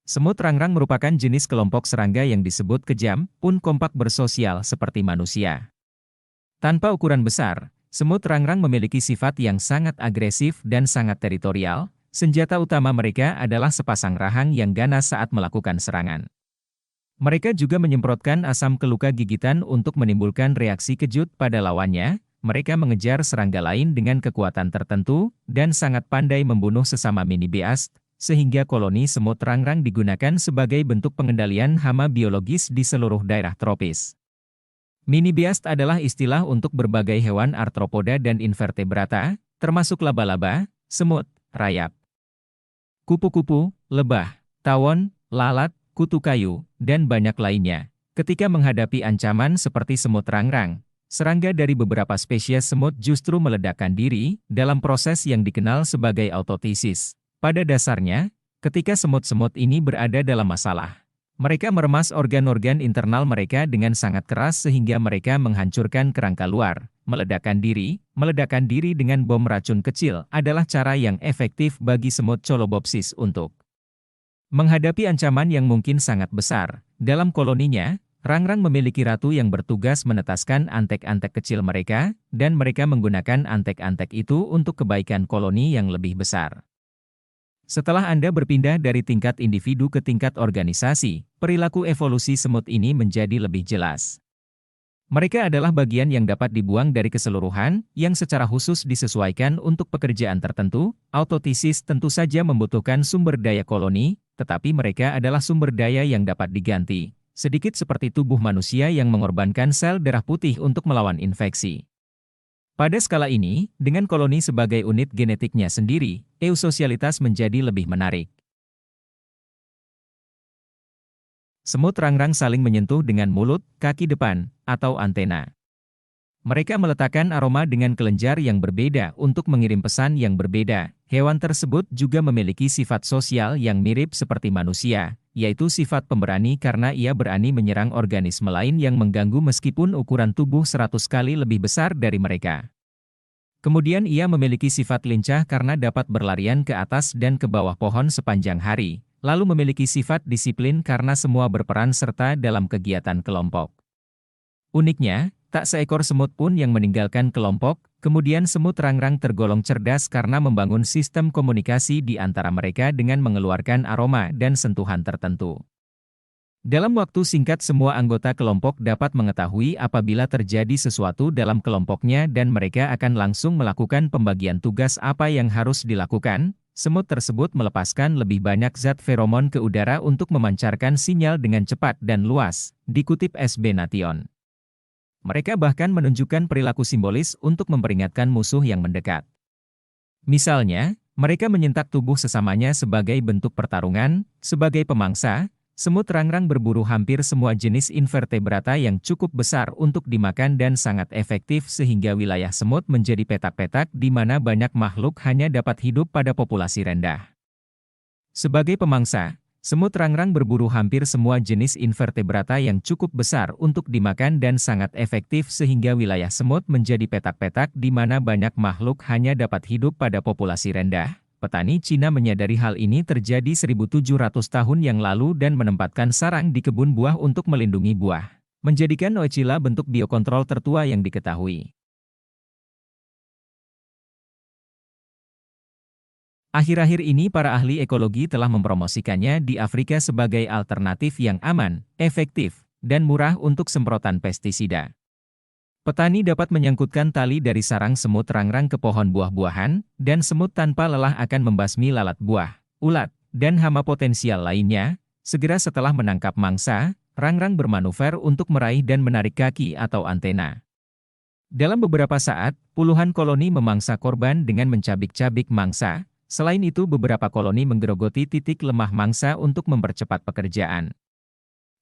Semut rangrang merupakan jenis kelompok serangga yang disebut kejam, pun kompak bersosial seperti manusia. Tanpa ukuran besar, semut rangrang memiliki sifat yang sangat agresif dan sangat teritorial. Senjata utama mereka adalah sepasang rahang yang ganas saat melakukan serangan. Mereka juga menyemprotkan asam ke luka gigitan untuk menimbulkan reaksi kejut pada lawannya. Mereka mengejar serangga lain dengan kekuatan tertentu, dan sangat pandai membunuh sesama mini-beast, sehingga koloni semut rangrang digunakan sebagai bentuk pengendalian hama biologis di seluruh daerah tropis. Mini-beast adalah istilah untuk berbagai hewan arthropoda dan invertebrata, termasuk laba-laba, semut, rayap, kupu-kupu, lebah, tawon, lalat, kutu kayu, dan banyak lainnya. Ketika menghadapi ancaman seperti semut rangrang, serangga dari beberapa spesies semut justru meledakkan diri dalam proses yang dikenal sebagai autotesis. Pada dasarnya, ketika semut-semut ini berada dalam masalah, mereka meremas organ-organ internal mereka dengan sangat keras sehingga mereka menghancurkan kerangka luar. Meledakkan diri dengan bom racun kecil adalah cara yang efektif bagi semut Colobopsis untuk menghadapi ancaman yang mungkin sangat besar. Dalam koloninya, rangrang memiliki ratu yang bertugas menetaskan antek-antek kecil mereka, dan mereka menggunakan antek-antek itu untuk kebaikan koloni yang lebih besar. Setelah Anda berpindah dari tingkat individu ke tingkat organisasi, perilaku evolusi semut ini menjadi lebih jelas. Mereka adalah bagian yang dapat dibuang dari keseluruhan, yang secara khusus disesuaikan untuk pekerjaan tertentu. Autotesis tentu saja membutuhkan sumber daya koloni, tetapi mereka adalah sumber daya yang dapat diganti, sedikit seperti tubuh manusia yang mengorbankan sel darah putih untuk melawan infeksi. Pada skala ini, dengan koloni sebagai unit genetiknya sendiri, eusosialitas menjadi lebih menarik. Semut rangrang saling menyentuh dengan mulut, kaki depan, atau antena. Mereka meletakkan aroma dengan kelenjar yang berbeda untuk mengirim pesan yang berbeda. Hewan tersebut juga memiliki sifat sosial yang mirip seperti manusia, yaitu sifat pemberani karena ia berani menyerang organisme lain yang mengganggu meskipun ukuran tubuh 100 kali lebih besar dari mereka. Kemudian ia memiliki sifat lincah karena dapat berlarian ke atas dan ke bawah pohon sepanjang hari, lalu memiliki sifat disiplin karena semua berperan serta dalam kegiatan kelompok. Uniknya, tak seekor semut pun yang meninggalkan kelompok. Kemudian semut rangrang tergolong cerdas karena membangun sistem komunikasi di antara mereka dengan mengeluarkan aroma dan sentuhan tertentu. Dalam waktu singkat semua anggota kelompok dapat mengetahui apabila terjadi sesuatu dalam kelompoknya dan mereka akan langsung melakukan pembagian tugas apa yang harus dilakukan. Semut tersebut melepaskan lebih banyak zat feromon ke udara untuk memancarkan sinyal dengan cepat dan luas, dikutip SB Nation. Mereka bahkan menunjukkan perilaku simbolis untuk memperingatkan musuh yang mendekat. Misalnya, mereka menyentak tubuh sesamanya sebagai bentuk pertarungan. Sebagai pemangsa, semut rangrang berburu hampir semua jenis invertebrata yang cukup besar untuk dimakan dan sangat efektif sehingga wilayah semut menjadi petak-petak di mana banyak makhluk hanya dapat hidup pada populasi rendah. Sebagai pemangsa, semut rangrang berburu hampir semua jenis invertebrata yang cukup besar untuk dimakan dan sangat efektif sehingga wilayah semut menjadi petak-petak di mana banyak makhluk hanya dapat hidup pada populasi rendah. Petani Cina menyadari hal ini terjadi 1700 tahun yang lalu dan menempatkan sarang di kebun buah untuk melindungi buah, menjadikan Noechila bentuk biokontrol tertua yang diketahui. Akhir-akhir ini para ahli ekologi telah mempromosikannya di Afrika sebagai alternatif yang aman, efektif, dan murah untuk semprotan pestisida. Petani dapat menyangkutkan tali dari sarang semut rangrang ke pohon buah-buahan, dan semut tanpa lelah akan membasmi lalat buah, ulat, dan hama potensial lainnya. Segera setelah menangkap mangsa, rangrang bermanuver untuk meraih dan menarik kaki atau antena. Dalam beberapa saat, puluhan koloni memangsa korban dengan mencabik-cabik mangsa. Selain itu beberapa koloni menggerogoti titik lemah mangsa untuk mempercepat pekerjaan.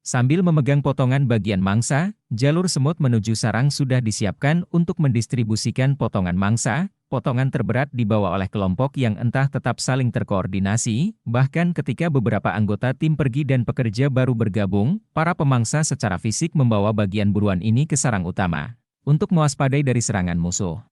Sambil memegang potongan bagian mangsa, jalur semut menuju sarang sudah disiapkan untuk mendistribusikan potongan mangsa. Potongan terberat dibawa oleh kelompok yang entah tetap saling terkoordinasi, bahkan ketika beberapa anggota tim pergi dan pekerja baru bergabung, para pemangsa secara fisik membawa bagian buruan ini ke sarang utama, untuk mewaspadai dari serangan musuh.